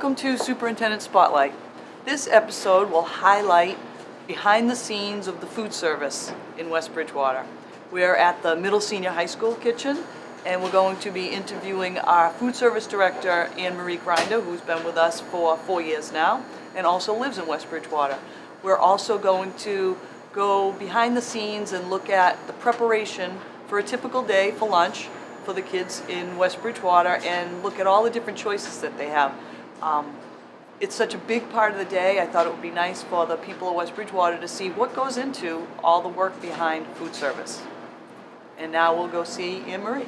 Welcome to Superintendent Spotlight. This episode will highlight behind the scenes of the food service in West Bridgewater. We're at the Middle Senior High School kitchen, and we're going to be interviewing our food service director, Anne Marie Grinder, who's been with us for 4 years now and also lives in West Bridgewater. We're also going to go behind the scenes and look at the preparation for a typical day for lunch for the kids in West Bridgewater and look at all the different choices that they have. It's such a big part of the day. I thought it would be nice for the people of West Bridgewater to see what goes into all the work behind food service. And now we'll go see Anne Marie.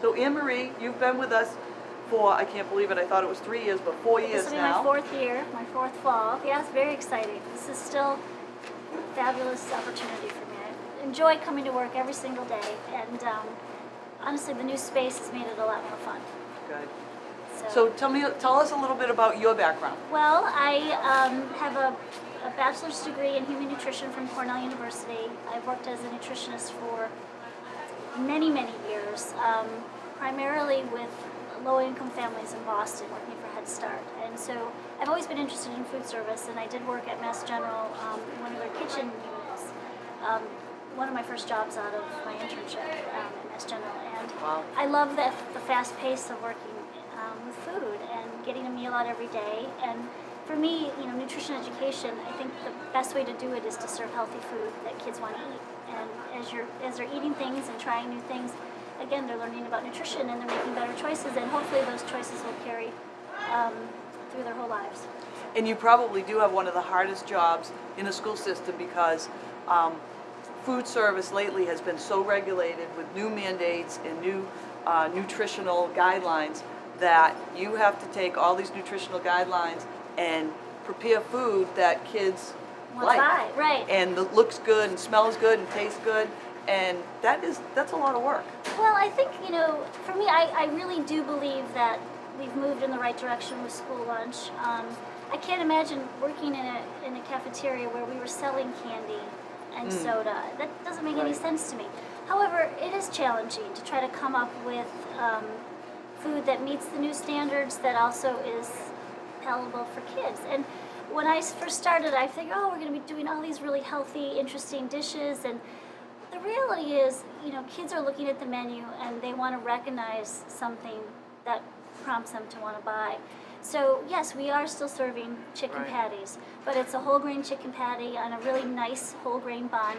So Anne Marie, you've been with us for, I can't believe it, I thought it was 3 years, but 4 years now. This will be my fourth year, my fourth fall. Yeah, it's very exciting. This is still a fabulous opportunity for me. I enjoy coming to work every single day, and honestly, the new space has made it a lot more fun. Good. So tell us a little bit about your background. Well, I have a bachelor's degree in human nutrition from Cornell University. I've worked as a nutritionist for many, many years, primarily with low-income families in Boston, working for Head Start. And so I've always been interested in food service, and I did work at Mass General, one of their kitchen units. One of my first jobs out of my internship at Mass General. And wow. I love the fast pace of working with food and getting a meal out every day. And for me, nutrition education, I think the best way to do it is to serve healthy food that kids want to eat. And as they're eating things and trying new things, again, they're learning about nutrition and they're making better choices, and hopefully those choices will carry through their whole lives. And you probably do have one of the hardest jobs in the school system because food service lately has been so regulated with new mandates and new nutritional guidelines that you have to take all these nutritional guidelines and prepare food that kids like. Right. And that looks good and smells good and tastes good. And that's a lot of work. Well, I think, for me, I really do believe that we've moved in the right direction with school lunch. I can't imagine working in a cafeteria where we were selling candy and soda. That doesn't make any sense to me. However, it is challenging to try to come up with food that meets the new standards that also is palatable for kids. And when I first started, I figured, we're going to be doing all these really healthy, interesting dishes. And the reality is, kids are looking at the menu and they want to recognize something that prompts them to want to buy. So yes, we are still serving chicken patties, but it's a whole grain chicken patty on a really nice whole grain bun.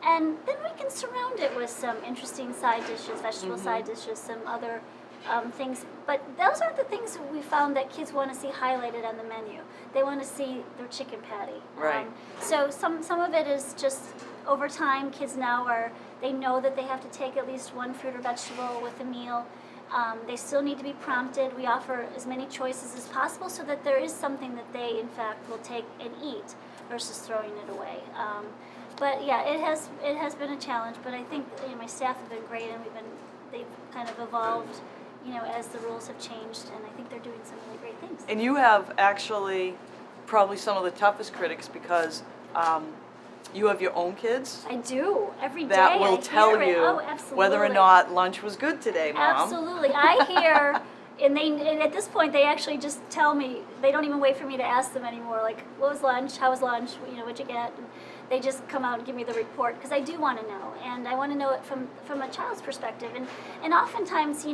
And then we can surround it with some interesting side dishes, vegetable side dishes, some other things. But those aren't the things that we found that kids want to see highlighted on the menu. They want to see their chicken patty. Right. So some of it is just over time, kids now they know that they have to take at least one fruit or vegetable with a meal. They still need to be prompted. We offer as many choices as possible so that there is something that they, in fact, will take and eat versus throwing it away. But yeah, it has been a challenge. But I think my staff have been great, and they've kind of evolved, as the rules have changed, and I think they're doing some really great things. And you have actually probably some of the toughest critics because you have your own kids. I do. Every day that will tell you whether or not lunch was good today, Mom. Absolutely. I hear, and at this point, they actually just tell me. They don't even wait for me to ask them anymore. Like, what was lunch? How was lunch? What'd you get? And they just come out and give me the report because I do want to know, and I want to know it from a child's perspective. And oftentimes,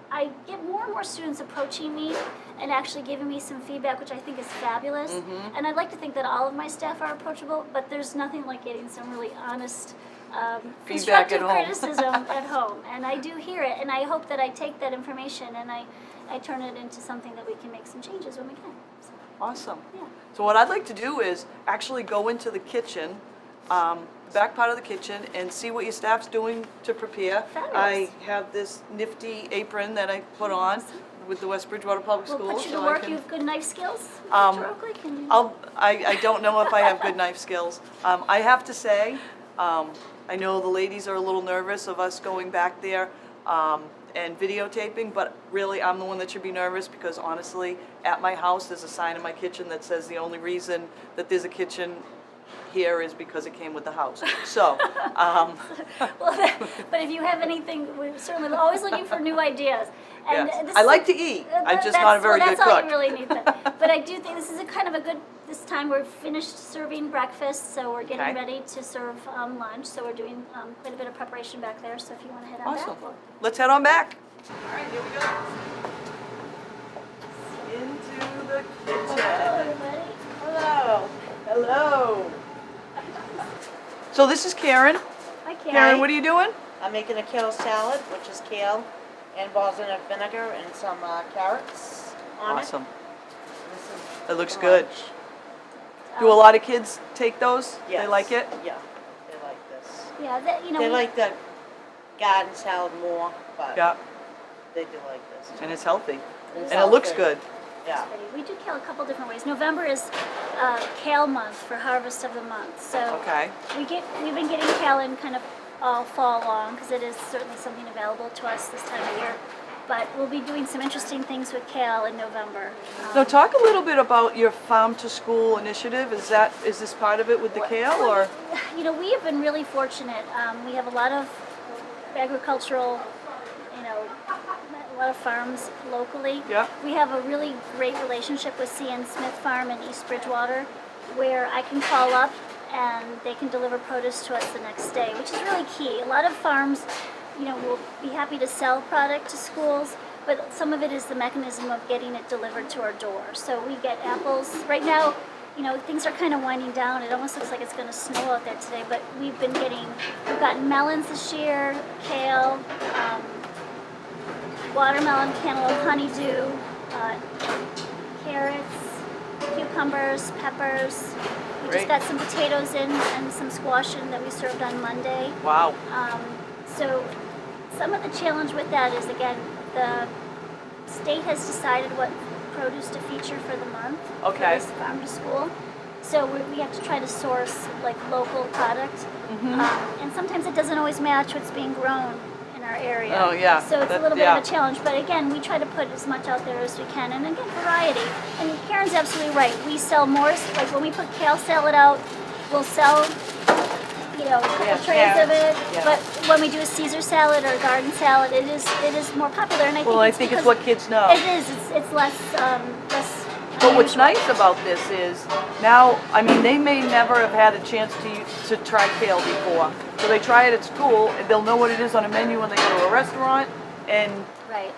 I get more and more students approaching me and actually giving me some feedback, which I think is fabulous. And I'd like to think that all of my staff are approachable, but there's nothing like getting some really honest, constructive criticism at home. And I do hear it, and I hope that I take that information and I turn it into something that we can make some changes when we can. So, awesome. Yeah. So what I'd like to do is actually go into the kitchen, back part of the kitchen, and see what your staff's doing to prepare. Fabulous. I have this nifty apron that I put on with the West Bridgewater Public Schools. We'll put you to work. You have good knife skills, Dr. Oakley? Can you? I don't know if I have good knife skills. I have to say, I know the ladies are a little nervous of us going back there and videotaping, but really I'm the one that should be nervous because honestly, at my house there's a sign in my kitchen that says the only reason that there's a kitchen here is because it came with the house. So, Well, but if you have anything, we're certainly always looking for new ideas. And yes. this I is like to eat. I'm just not a very good That's all cook. you really need. But I do think this is a kind of a good. This time we're finished serving breakfast, so we're getting Okay. ready to serve lunch. So we're doing quite a bit of preparation back there. So if you want to head on Awesome. back, we'll Let's head on back. All right, here we go. Into the kitchen. hello, everybody. Hello. Hello. So this is Karen. Hi, Karen. Karen, what are you doing? I'm making a kale salad, which is kale and balsamic vinegar and some carrots on Awesome. it. This is That looks for good. lunch. Do a lot of kids take those? They Yes. like it? Yeah, they like this. Yeah, They like the garden salad more, but Yeah, they do like this. and it's healthy. It's And it looks healthy. good. Yeah. We do kale a couple different ways. November is kale month for harvest of the month. So Okay. we've been getting kale in kind of all fall long because it is certainly something available to us this time of year. But we'll be doing some interesting things with kale in November. So talk a little bit about your farm to school initiative. Is this part of it with the kale or? You know, we have been really fortunate. We have a lot of agricultural, a lot of farms locally. Yeah. We have a really great relationship with C.N. Smith Farm in East Bridgewater, where I can call up and they can deliver produce to us the next day, which is really key. A lot of farms, will be happy to sell product to schools, but some of it is the mechanism of getting it delivered to our door. So we get apples. Right now, things are kind of winding down. It almost looks like it's going to snow out there today, but we've gotten melons this year, kale, watermelon, cantaloupe, honeydew, carrots, cucumbers, peppers. We Great. just got some potatoes in and some squash in that we served on Monday. Wow. So some of the challenge with that is, again, the state has decided what produce to feature for the month Okay. for this farm to school. So we have to try to source like local product, and sometimes it doesn't always match what's being grown in our area. Oh, yeah. So it's a That- little bit yeah. of a challenge, but again, we try to put as much out there as we can, and again, variety. And Karen's absolutely right. We sell more. Like when we put kale salad out, we'll sell a couple Yeah, trays of it. carrots, yeah. But when we do a Caesar salad or a garden salad, it is more popular, and I Well, I think think it's because what kids know. it is. It's less less. But what's unusual. nice about this is now, I mean, they may never have had a chance to try kale before. So they try it at school, and they'll know what it is on a menu when they go to a restaurant, and Right.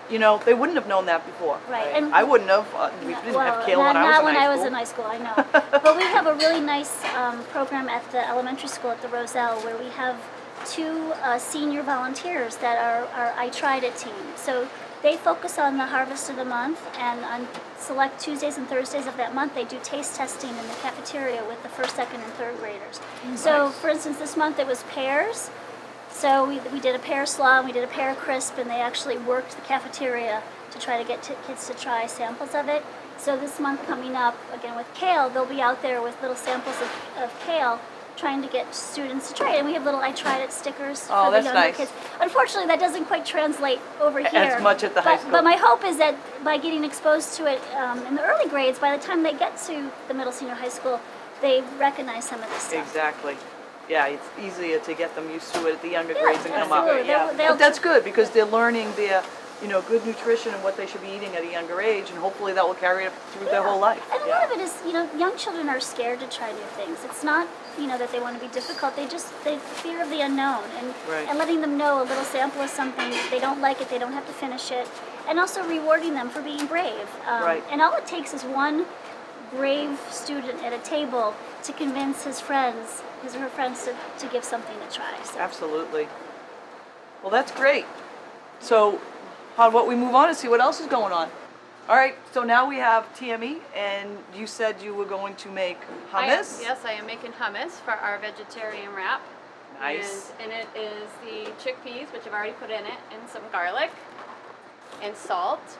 they wouldn't have known that before. Right. And I wouldn't have. We didn't have kale when I was not in when high I school. was in high school, I know. But we have a really nice program at the elementary school at the Roselle where we have two senior volunteers that are our I Tried It team. So they focus on the harvest of the month, and on select Tuesdays and Thursdays of that month, they do taste testing in the cafeteria with the first, second, and third graders. So, for instance, this month it was pears. So we did a pear slaw and we did a pear crisp, and they actually worked the cafeteria to try to get kids to try samples of it. So this month coming up, again with kale, they'll be out there with little samples of kale, trying to get students to try it. And we have little I Tried It stickers Oh, for the that's younger nice. kids. Unfortunately, that doesn't quite translate over here. As much at the high school. But my hope is that by getting exposed to it in the early grades, by the time they get to the middle senior high school, they recognize some of this stuff. Exactly. Yeah, it's easier to get them used to it at the younger grades and come up. absolutely. Yeah. They'll But that's good because they're learning their, good nutrition and what they should be eating at a younger age, and hopefully that will carry it through their whole life. And a lot of it is, young children are scared to try new things. It's not, that they want to be difficult. They fear of the unknown, Right. and letting them know a little sample of something, if they don't like it, they don't have to finish it, and also rewarding them for being brave. Right. And all it takes is one brave student at a table to convince his or her friends to give something a try. So. Absolutely. Well, that's great. So, how about we move on and see what else is going on? All right, so now we have Tammy, and you said you were going to make hummus. Yes, I am making hummus for our vegetarian wrap. Nice. And it is the chickpeas, which I've already put in it, and some garlic and salt.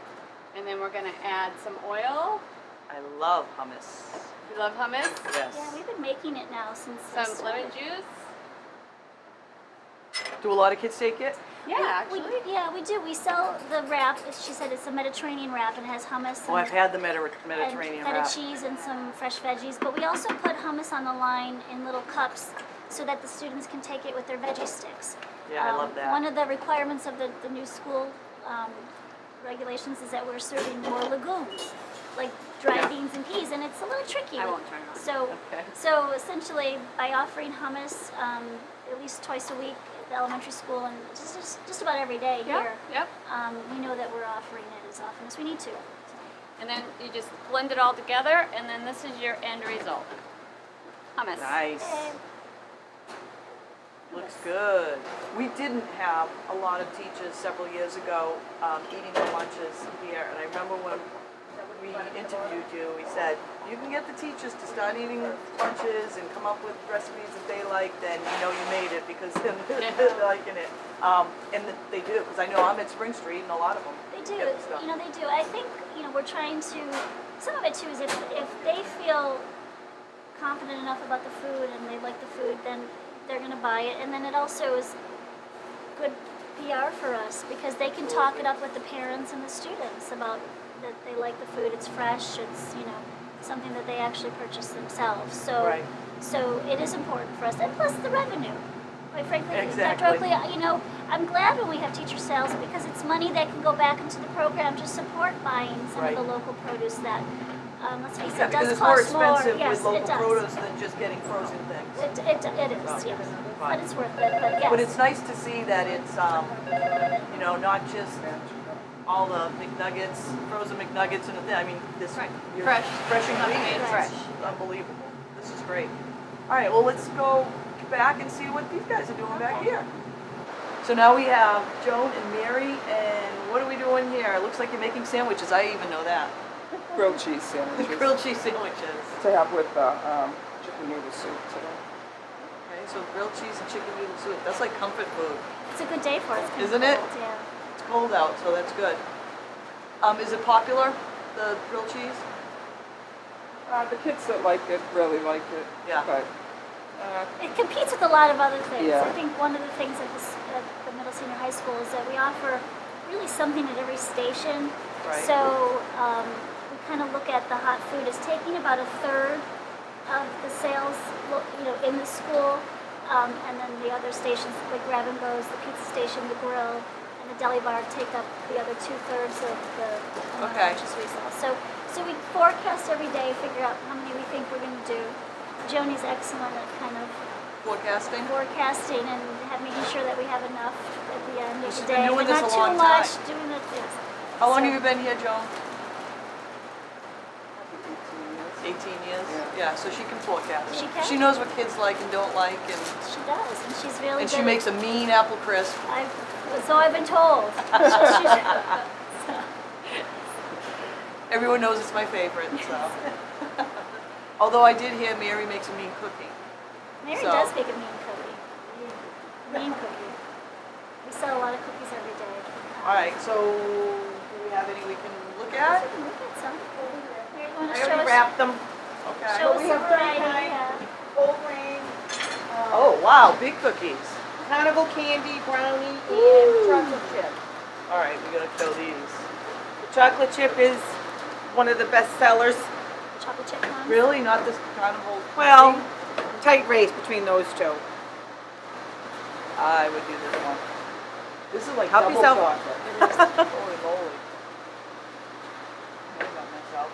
And then we're going to add some oil. I love hummus. You love hummus? Yes. Yeah, we've been making it now since. Some lemon juice. Do a lot of kids take it? Yeah, We, actually. yeah, we do. We sell the wrap. She said it's a Mediterranean wrap and it has hummus Oh, and, I've had the Mediterranean and feta wrap. cheese and some fresh veggies. But we also put hummus on the line in little cups so that the students can take it with their veggie sticks. Yeah, I love that. One of the requirements of the new school regulations is that we're serving more legumes, like dried Yeah. beans and peas, and it's a little tricky. I won't turn it on. Okay. So essentially, by offering hummus at least twice a week at the elementary school and just about every day here, Yep. we know that we're offering it as often as we need to. And then you just blend it all together, and then this is your end result. Hummus. Nice. Okay. Looks good. We didn't have a lot of teachers several years ago eating their lunches here, and I remember when we interviewed you, we said, you can get the teachers to start eating lunches and come up with recipes that they like, then you know you made it because they're liking it. And they do, because I know I'm at Spring Street and a lot of them They do, get the stuff. they do. I think, we're trying to, some of it too is if they feel confident enough about the food and they like the food, then they're going to buy it. And then it also is good PR for us because they can talk it up with the parents and the students about that they like the food, it's fresh, it's, something that they actually purchase themselves. So, Right. so it is important for us. And plus the revenue. Quite frankly, Exactly. Dr. Oakley, I'm glad when we have teacher sales because it's money that can go back into the program to support buying some Right. of the local produce that, let's face Yeah, it, because does it's more cost more. expensive Yes, with it local does. produce than just getting frozen things. It is, Oh, yes. fine. But it's worth it, but yes. But it's nice to see that it's, not just all the McNuggets, frozen McNuggets and a thing. I mean, this Right. you're Fresh. fresh Nothing ingredients. fresh. It's unbelievable. This is great. All right, well, let's go back and see what these guys are doing back here. So now we have Joan and Mary, and what are we doing here? It looks like you're making sandwiches. I even know that. Grilled cheese sandwiches Grilled cheese sandwiches. to have with chicken noodle soup today. Okay, so grilled cheese and chicken noodle soup. That's like comfort food. It's a good day for it. It's kind of Isn't it? cold, yeah. It's cold out, so that's good. Is it popular, the grilled cheese? The kids that like it really like it. Yeah. But It competes with a lot of other things. Yeah. I think one of the things at the middle senior high school is that we offer really something at every station. Right. So we kind of look at the hot food as taking about a third of the sales, in the school, and then the other stations, like Grab and Go's, the pizza station, the grill, and the deli bar take up the other 2/3 of the amount Okay. of lunches we sell. So we forecast every day, figure out how many we think we're going to do. Joni's excellent at kind of Forecasting? forecasting and making sure that we have enough at the end of She's the been day. doing but this not a too long much. time. Doing it, yes. How long So- have you been here, Joan? 18 years. 18 years? Yeah. So she can forecast. She can. She knows what kids like and don't like, and She does, and she's really and good. she makes a mean apple crisp. So I've been told. Everyone knows it's my favorite, so. Although I did hear Mary makes a mean cookie. Mary So- does make a mean cookie. Mean cookie. We sell a lot of cookies every day. All right, so do we have any we can look at? We can look at some. Mary, you want I to show already us? wrapped them. Okay. Show us We the have variety. 39. Yeah. Whole grain. Oh, wow, big cookies. Carnival candy, brownie, and chocolate chip. All right, we gotta kill these. The chocolate chip is one of the best sellers. Chocolate chip ones. Really? Not this carnival? Well, thing? tight race between those two. I would do this one. This is like Help double yourself. chocolate. Holy moly. I got myself.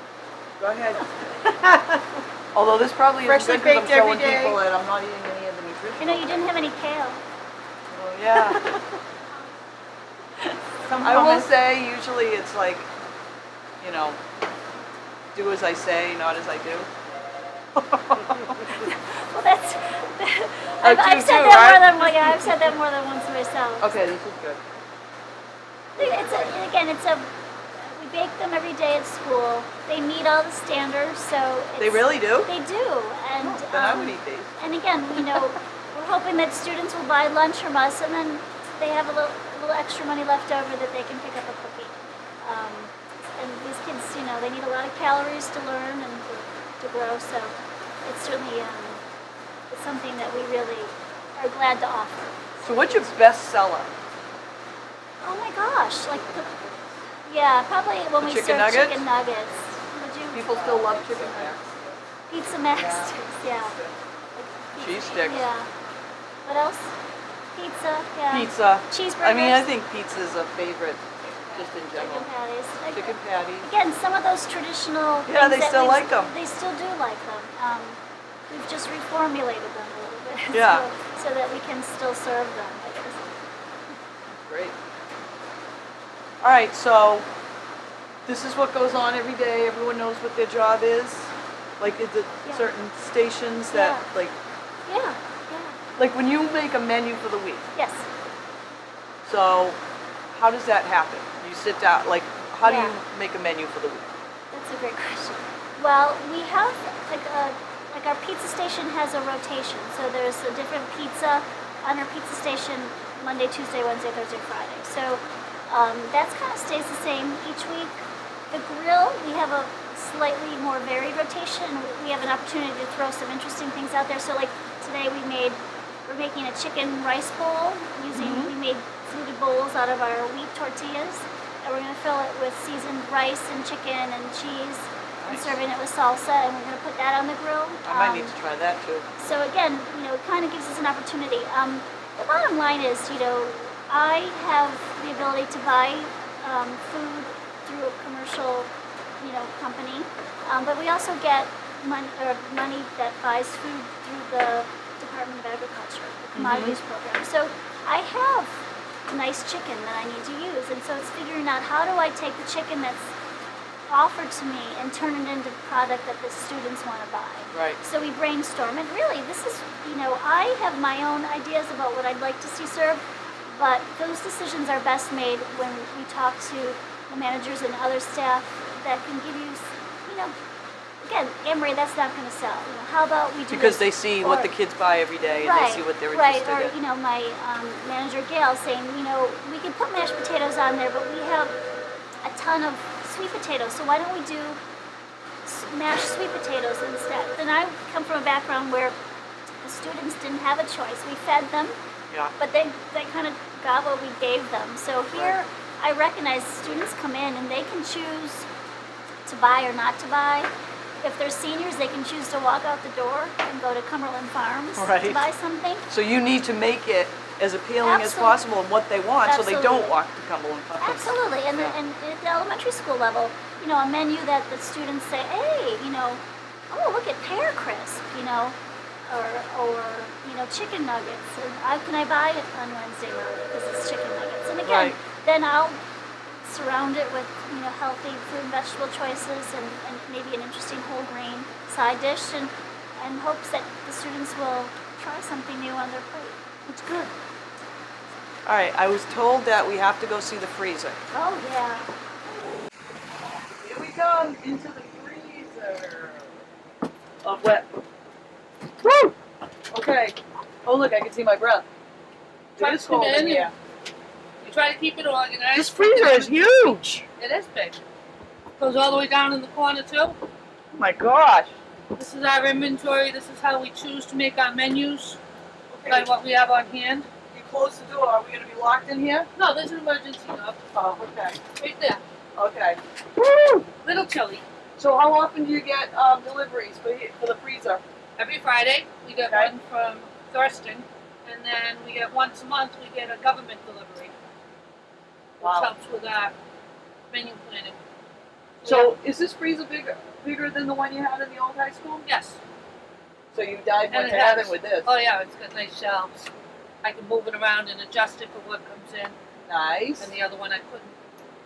Go ahead. Although this probably isn't Freshly good because I'm baked every showing day. people that I'm not eating any of the nutrition. You didn't have any kale. Oh, yeah. Some I will hummus. say, usually it's like, do as I say, not as I do. Well, that's. Oh, I've two, said too, that right? more than I've said that more than once myself. Okay, this is good. We bake them every day at school. They meet all the standards, so They really do? They do, and Then I would eat these. and again, we're hoping that students will buy lunch from us, and then they have a little extra money left over that they can pick up a cookie. And these kids, they need a lot of calories to learn and to grow, so it's certainly it's something that we really are glad to offer. So what's your best seller? Oh my gosh, like yeah, probably when The we chicken serve nuggets? chicken nuggets. Would you? People still love chicken nuggets. Pizza mac sticks, yeah. Cheese sticks. Yeah. What else? Pizza, yeah. Pizza. Cheeseburgers. I mean, I think pizza is a favorite, just in Chicken general. patties. Chicken patty. Again, some of those traditional. Yeah, things they that still like them. They still do like them. We've just reformulated them a little bit. Yeah. So that we can still serve them. I guess. Great. All right, so this is what goes on every day. Everyone knows what their job is. Like is it Yeah. certain stations that Yeah. Yeah. like when you make a menu for the week. Yes. So how does that happen? You sit down, like how do Yeah. you make a menu for the week? That's a great question. Well, we have like our pizza station has a rotation. So there's a different pizza on our pizza station Monday, Tuesday, Wednesday, Thursday, Friday. So that's kind of stays the same each week. The grill, we have a slightly more varied rotation. We have an opportunity to throw some interesting things out there. So like today we're making a chicken rice bowl using, we made fluted bowls out of our wheat tortillas. And we're gonna fill it with seasoned rice and chicken and cheese and Nice. serving it with salsa, and we're gonna put that on the grill. I might need to try that too. So again, it kind of gives us an opportunity. The bottom line is, I have the ability to buy food through a commercial, company, but we also get money that buys food through the Department of Agriculture, the commodities program. So I have nice chicken that I need to use, and so it's figuring out how do I take the chicken that's offered to me and turn it into product that the students want to buy. Right. So we brainstorm, and really this is, I have my own ideas about what I'd like to see served, but those decisions are best made when we talk to the managers and other staff that can give you, again, Anne-Marie, that's not going to sell. How about we do Because this? they see what the kids buy every day and Right, they see what they're right. interested Or, in. my manager Gail saying, we can put mashed potatoes on there, but we have a ton of sweet potatoes, so why don't we do mashed sweet potatoes instead? Then I come from a background where the students didn't have a choice. We fed them, Yeah. but they kind of got what we gave them. So here I recognize students come in and they can choose to buy or not to buy. If they're seniors, they can choose to walk out the door and go to Cumberland Farms to Right. buy something. So you need to make it as appealing as Absolutely. possible and what they want so they don't Absolutely. walk to Cumberland Farms. Absolutely, and at the elementary school level, a menu that the students say, hey, oh, look at pear crisp, or chicken nuggets, and how can I buy it on Wednesday night because it's chicken nuggets? And again, Right. then I'll surround it with healthy fruit and vegetable choices and maybe an interesting whole grain side dish, and hopes that the students will try something new on their plate. That's good. All right, I was told that we have to go see the freezer. Oh yeah. Here we come into the freezer of wet. Woo! Okay. Oh look, I can see my breath. Try It is to come cold in in here. You try to keep it organized. This freezer is huge. It is big. Goes all the way down in the corner too. Oh my gosh. This is our inventory. This is how we choose to make our menus by what we have on hand. You close the door. Are we going to be locked in here? No, there's an emergency door Oh, okay. right there. Okay. Woo! Little chilly. So how often do you get deliveries for the freezer? Every Friday we get Okay. one from Thurston, and then we get once a month we get a government delivery, which Wow. helps with our menu planning. So is this freezer bigger than the one you had in the old high school? Yes. So you went And to it has. heaven with this. Oh yeah, it's got nice shelves. I can move it around and adjust it for what comes in, Nice. and the other one I couldn't.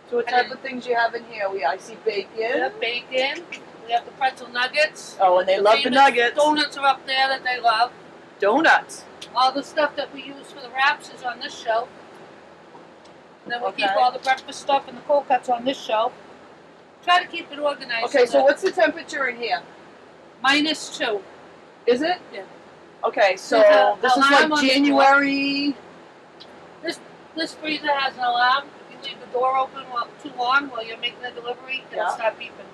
So what type of things you have in here? I see bacon. We have bacon. We have the pretzel nuggets. Oh, and they love the famous nuggets. Donuts are up there that they love. Donuts. All the stuff that we use for the wraps is on this shelf. And then we keep Okay. all the breakfast stuff and the cold cuts on this shelf. Try to keep it organized. Okay, so that- what's the temperature in here? -2. Is it? Yeah. Okay, so There's a this is alarm like on the door. January. This freezer has an alarm. If you leave the door open too long while you're making the delivery, it'll Yeah. start beeping.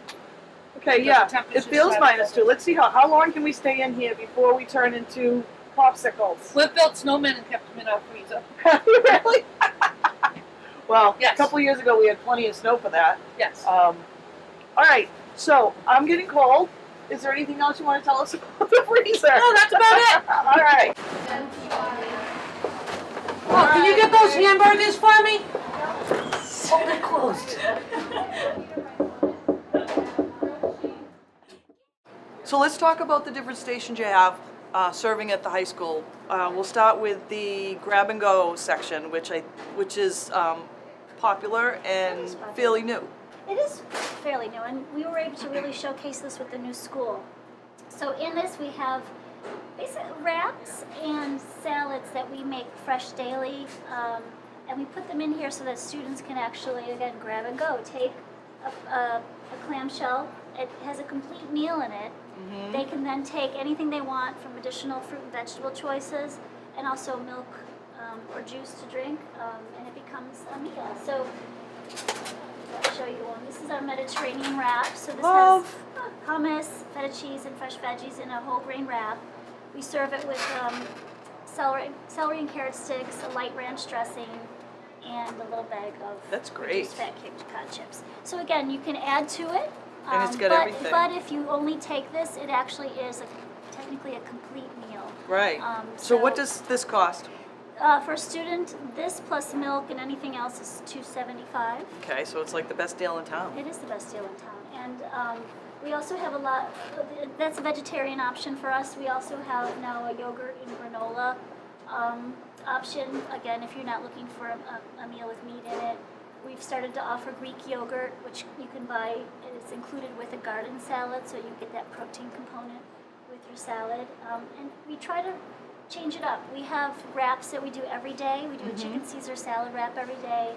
Okay, Because yeah. the temperature's It feels right. -2. Let's see how long can we stay in here before we turn into popsicles? We've built snowmen and kept them in our freezer. really? Well, Yes. a couple years ago we had plenty of snow for that. Yes. All right, so I'm getting cold. Is there anything else you want to tell us about the freezer? No, that's about it. All right. Oh, can you get those hamburgers for me? Oh, they're closed. So let's talk about the different stations you have serving at the high school. We'll start with the grab and go section, which is popular and fairly new. It is fairly new, and we were able to really showcase this with the new school. So in this, we have basic wraps and salads that we make fresh daily, and we put them in here so that students can actually, again, grab and go. Take a clamshell. It has a complete meal in it. Mm-hmm. They can then take anything they want from additional fruit and vegetable choices, and also milk or juice to drink, and it becomes a meal. So I'll show you one. This is our Mediterranean wrap. So this has hummus, feta cheese, and fresh veggies in a whole grain wrap. We serve it with celery and carrot sticks, a light ranch dressing, and a little bag of That's great. reduced fat Cape cod chips. So again, you can add to it. And it's got but, everything. But if you only take this, it actually is technically a complete meal. Right. So what does this cost? For a student, this plus milk and anything else is $2.75. Okay, so it's like the best deal in town. It is the best deal in town. And we also have a lot, that's a vegetarian option for us. We also have now a yogurt and granola option. Again, if you're not looking for a meal with meat in it. We've started to offer Greek yogurt, which you can buy. It's included with a garden salad, so you get that protein component with your salad. And we try to change it up. We have wraps that we do every day. We do a chicken Caesar salad wrap every day.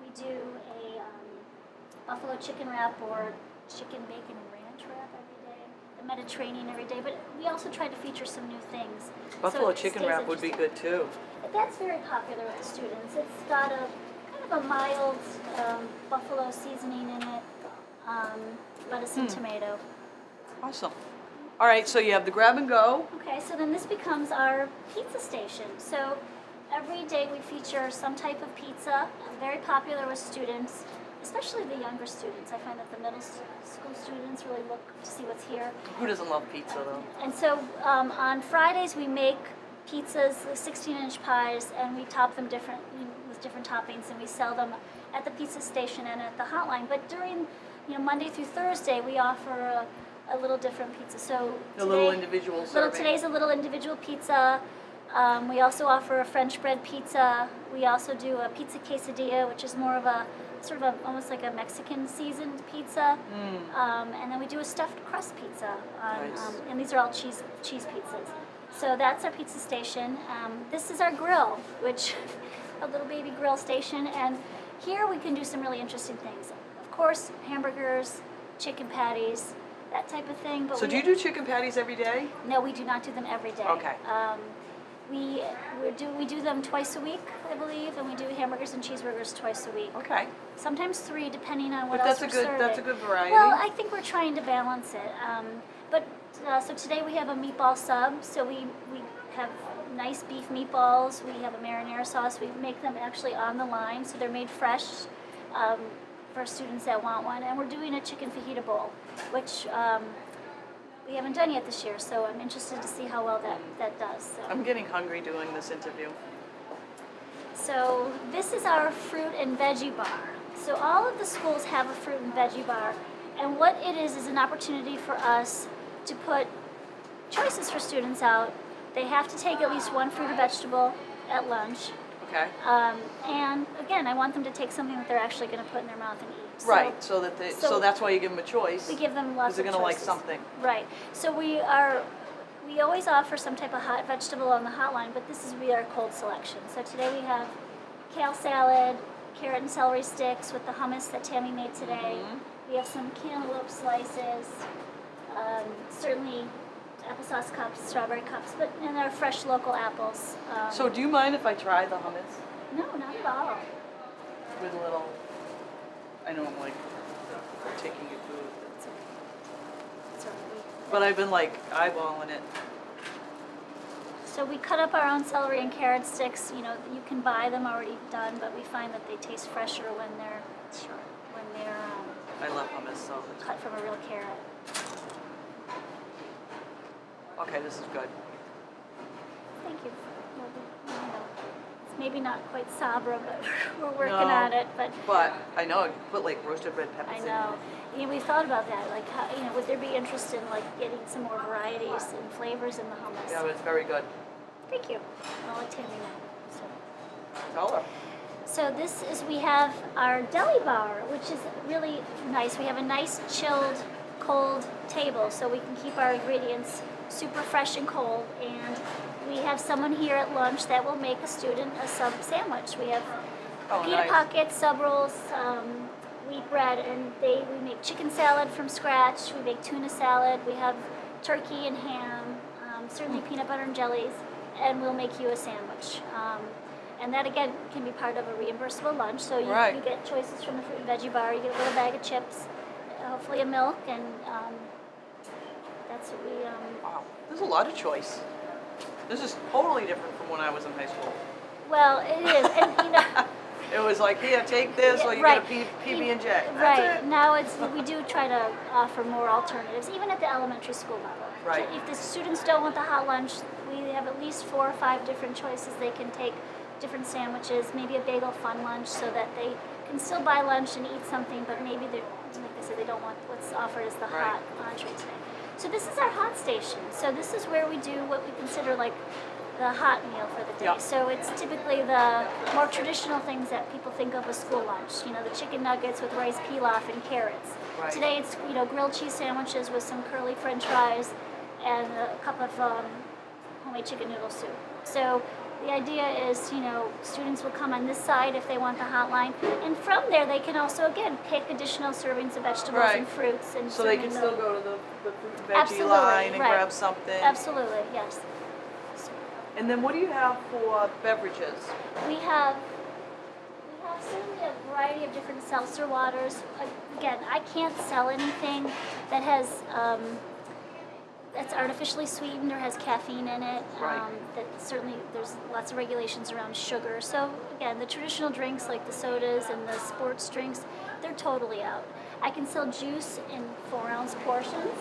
We do a buffalo chicken wrap or chicken bacon ranch wrap every day. The Mediterranean every day. But we also try to feature some new things. Buffalo so it chicken stays wrap would be interesting. good too. That's very popular with the students. It's got a kind of a mild buffalo seasoning in it, lettuce and tomato. Awesome. All right, so you have the grab and go. Okay, so then this becomes our pizza station. So every day we feature some type of pizza, very popular with students, especially the younger students. I find that the middle school students really look to see what's here. Who doesn't love pizza though? And so on Fridays we make pizzas, 16-inch pies, and we top them with different toppings, and we sell them at the pizza station and at the hotline. But during, Monday through Thursday, we offer a little different pizza. So A little individual serving. Today's a little individual pizza. We also offer a French bread pizza. We also do a pizza quesadilla, which is more of a sort of almost like a Mexican seasoned pizza. And then we do a stuffed crust pizza. Nice. And these are all cheese pizzas. So that's our pizza station. This is our grill, which a little baby grill station. And here we can do some really interesting things. Of course, hamburgers, chicken patties, that type of thing. But So do you do chicken patties every day? No, we do not do them every day. Okay. We do them twice a week, I believe, and we do hamburgers and cheeseburgers twice a week. Okay. Sometimes 3, depending on what But else that's we're serving. that's a good variety. Well, I think we're trying to balance it. So today we have a meatball sub. So we have nice beef meatballs. We have a marinara sauce. We make them actually on the line, so they're made fresh for students that want one. And we're doing a chicken fajita bowl, which we haven't done yet this year. So I'm interested to see how well that does. So. I'm getting hungry doing this interview. So this is our fruit and veggie bar. So all of the schools have a fruit and veggie bar, and what it is an opportunity for us to put choices for students out. They have to take at least one fruit or vegetable at lunch. Okay. And again, I want them to take something that they're actually going to put in their mouth and eat. Right. So that's why you give them a choice. We give them lots Because they're of gonna like choices. something. Right. So we always offer some type of hot vegetable on the hotline, but this is our cold selection. So today we have kale salad, carrot and celery sticks with the hummus that Tammy made today. We have some cantaloupe slices, certainly applesauce cups, strawberry cups, and our fresh local apples. So do you mind if I try the hummus No, not at all. with a little? I know I'm like taking your food, It's all right. but I've been like eyeballing it. So we cut up our own celery and carrot sticks. You know, you can buy them already done, but we find that they taste fresher when they're I love hummus, so it's, cut from a real carrot. okay, this is good. Thank you. It's maybe not quite Sabra, but we're working No. on it. But But I know, you put like roasted red peppers I in know. it. You know, we thought about that. Like, how, you know, would there be interest in like getting some more varieties and flavors in the hummus? Yeah, but it's very good. Thank you. I'll let Tammy know. So. Tell her. So this is, we have our deli bar, which is really nice. We have a nice chilled, cold table, so we can keep our ingredients super fresh and cold. And we have someone here at lunch that will make a student a sub sandwich. We have Oh, pita nice. pockets, sub rolls, wheat bread, and we make chicken salad from scratch. We make tuna salad. We have turkey and ham, certainly peanut butter and jellies, and we'll make you a sandwich. And that again can be part of a reimbursable lunch. So you, Right. you get choices from the fruit and veggie bar. You get a little bag of chips, hopefully a milk, and that's what we. Wow, there's a lot of choice. This is totally different from when I was in high school. Well, it is, and you know. It was like, here, take this, or you Right. get a PB&J. That's Right. it. Now we do try to offer more alternatives, even at the elementary school level. Right. If the students don't want the hot lunch, we have at least 4 or 5 different choices. They can take different sandwiches, maybe a bagel fun lunch, so that they can still buy lunch and eat something, but maybe they're, like I said, they don't want what's offered as the Right. hot entree today. So this is our hot station. So this is where we do what we consider like the hot meal for the day. Yep. So it's typically the more traditional things that people think of as school lunch. You know, the chicken nuggets with rice pilaf and carrots. Right. Today it's, you know, grilled cheese sandwiches with some curly French fries and a cup of homemade chicken noodle soup. So the idea is, you know, students will come on this side if they want the hot line, and from there they can also again pick additional servings of vegetables Right. and fruits, and So they can certainly still go to the fruit and veggie Absolutely, line and right. grab something. Absolutely, yes. And then what do you have for beverages? We have certainly a variety of different seltzer waters. Again, I can't sell anything that has that's artificially sweetened or has caffeine in it. Right. That certainly there's lots of regulations around sugar. So again, the traditional drinks like the sodas and the sports drinks, they're totally out. I can sell juice in 4-ounce portions.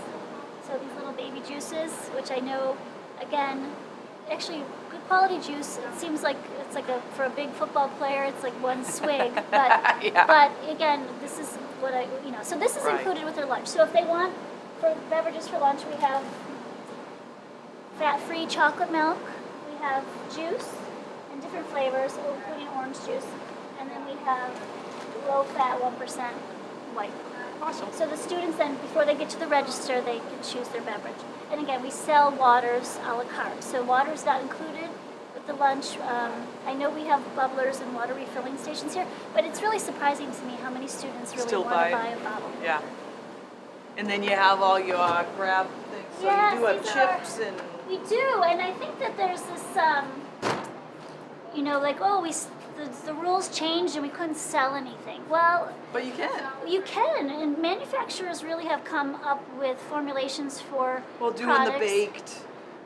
So these little baby juices, which I know, again, actually good quality juice. It seems like it's like for a big football player, it's like one swig. But Yeah. but again, this is what so this is Right. included with their lunch. So if they want for beverages for lunch, we have fat-free chocolate milk. We have juice in different flavors, including orange juice, and then we have low-fat 1% white. Awesome. So the students then, before they get to the register, they can choose their beverage. And again, we sell waters a la carte. So water's not included with the lunch. I know we have bubblers and water refilling stations here, but it's really surprising to me how many students really Still want buy to it. buy a bottle. Yeah. And then you have all your grab things. So Yes, you do have these chips and We do, and I think that there's this, like, oh, the rules changed and we couldn't sell anything. Well, but you can. you can, and manufacturers really have come up with formulations for Well, doing products.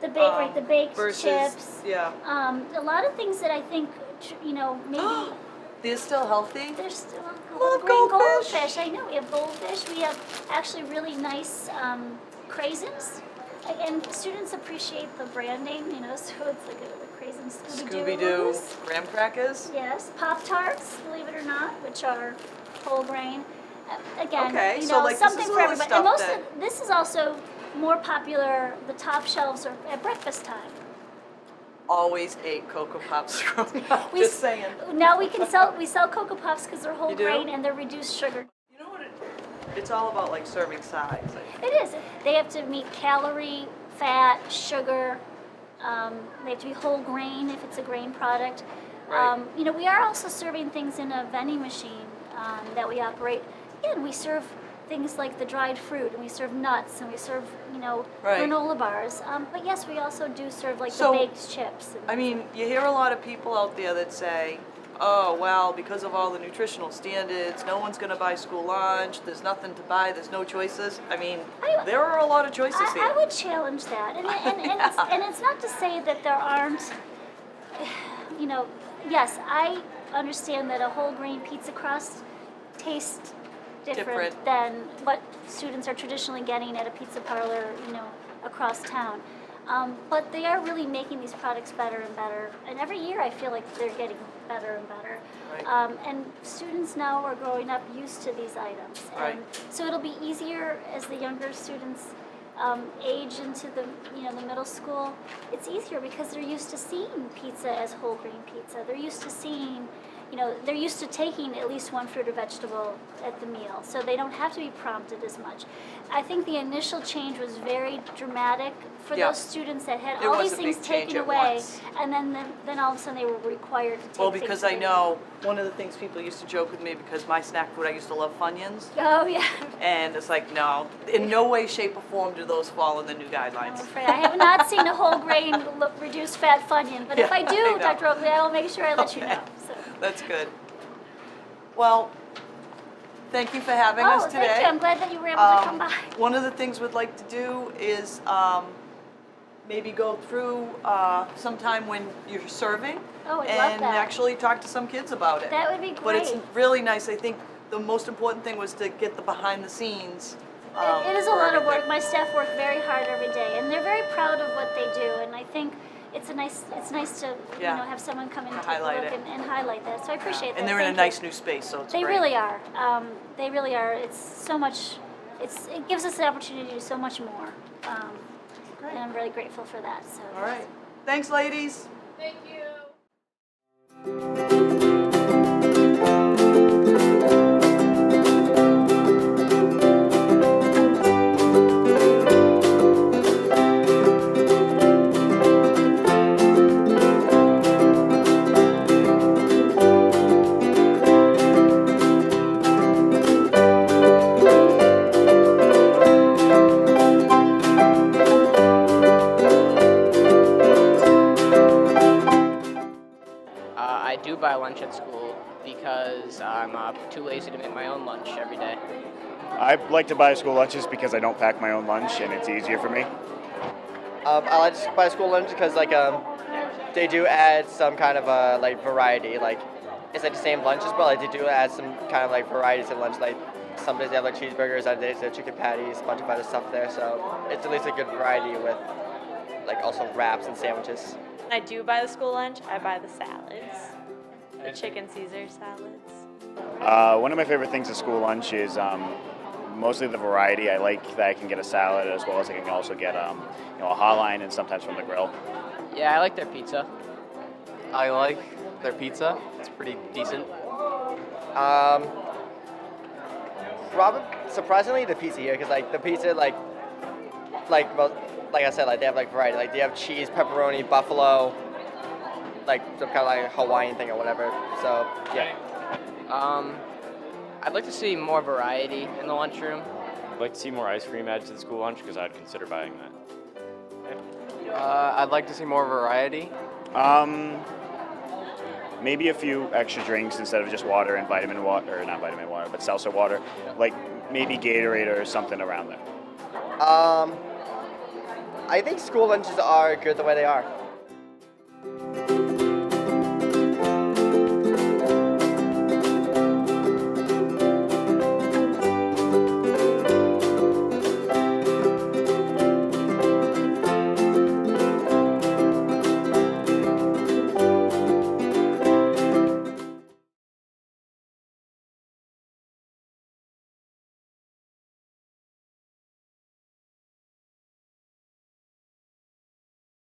the baked Right, the baked versus chips. yeah. A lot of things that I think, maybe They're still healthy. there's still Love green goldfish. goldfish. I know we have goldfish. We have actually really nice craisins, and students appreciate the branding. So it's like the craisin Scooby Doo, graham crackers. Yes, Pop Tarts, believe it or not, which are whole grain. Again, Okay, so, like, this something is for all the everybody. And stuff most that- of this is also more popular. The top shelves are at breakfast time. Always ate Cocoa Pops growing up. We Just saying. Now we sell Cocoa Puffs because they're whole You do? grain and they're reduced sugar. You know what? It's all about like serving size. It is. They have to meet calorie, fat, sugar. They have to be whole grain if it's a grain product. Right. We are also serving things in a vending machine that we operate. Again, we serve things like the dried fruit, and we serve nuts, and we serve, Right. granola bars. But yes, we also do serve like So, the baked chips. I mean, you hear a lot of people out there that say, oh, well, because of all the nutritional standards, no one's going to buy school lunch, there's nothing to buy, there's no choices. I mean, there are a lot of choices here. I would challenge that, and it's not to say that there aren't. Yes, I understand that a whole grain pizza crust tastes different than what students are traditionally getting at a pizza parlor, across town. But they are really making these products better and better, and every year I feel like they're getting better and better. Right. And students now are growing up used to these items, and Right. so it'll be easier as the younger students age into the middle school. It's easier because they're used to seeing pizza as whole grain pizza. They're used to seeing. They're used to taking at least one fruit or vegetable at the meal, so they don't have to be prompted as much. I think the initial change was very dramatic for Yeah. those students that had There all was these a big things change taken at away, once. and then all of a sudden they were required to take Well, things because I away. know one of the things people used to joke with me, because my snack food, I used to love Funyuns. Oh yeah. And it's like, no, in no way, shape, or form do those fall in the new I'm guidelines. afraid I have not seen a whole grain reduced fat Funyun, but if Yeah, I do, I know. Dr. Oakley, I will make sure I let you Okay. know. So. That's good. Well, thank you for having us today. Thank you. I'm glad that you were able to come by. One of the things we'd like to do is maybe go through sometime when you're serving Oh, I'd love and that. actually talk to some kids about it. That would be But it's great. really nice. I think the most important thing was to get the behind the scenes. It is a for lot of work. everything. My staff work very hard every day, and they're very proud of what they do. And I think it's nice to Yeah. have someone come and To take a highlight look it. and highlight that. So I appreciate that. And they're in a Thank you. nice new space, so it's They great. really are. They really are. It's so much. It gives us the opportunity to do so much more. And I'm really grateful for that. So. All right. Thanks, ladies. Thank you. I do buy lunch at school because I'm too lazy to make my own lunch every day. I like to buy school lunches because I don't pack my own lunch and it's easier for me. I like to buy school lunch because they do add some kind of variety. It's like the same lunches, but they do add some kind of variety to lunch. Like some days they have cheeseburgers, other days they have chicken patties, a bunch of other stuff there. So it's at least a good variety with also wraps and sandwiches. I do buy the school lunch. I buy the salads, the chicken Caesar salads. One of my favorite things at school lunch is mostly the variety. I like that I can get a salad as well as I can also get a hotline and sometimes from the grill. Yeah, I like their pizza. I like their pizza. It's pretty decent. Probably surprisingly the pizza here, because the pizza like I said, they have variety. They have cheese, pepperoni, buffalo, some kind of Hawaiian thing or whatever. So yeah. I'd like to see more variety in the lunchroom. I'd like to see more ice cream added to the school lunch because I'd consider buying that. I'd like to see more variety. Maybe a few extra drinks instead of just water and vitamin water, or not vitamin water, but seltzer water. Like maybe Gatorade or something around there. I think school lunches are good the way they are.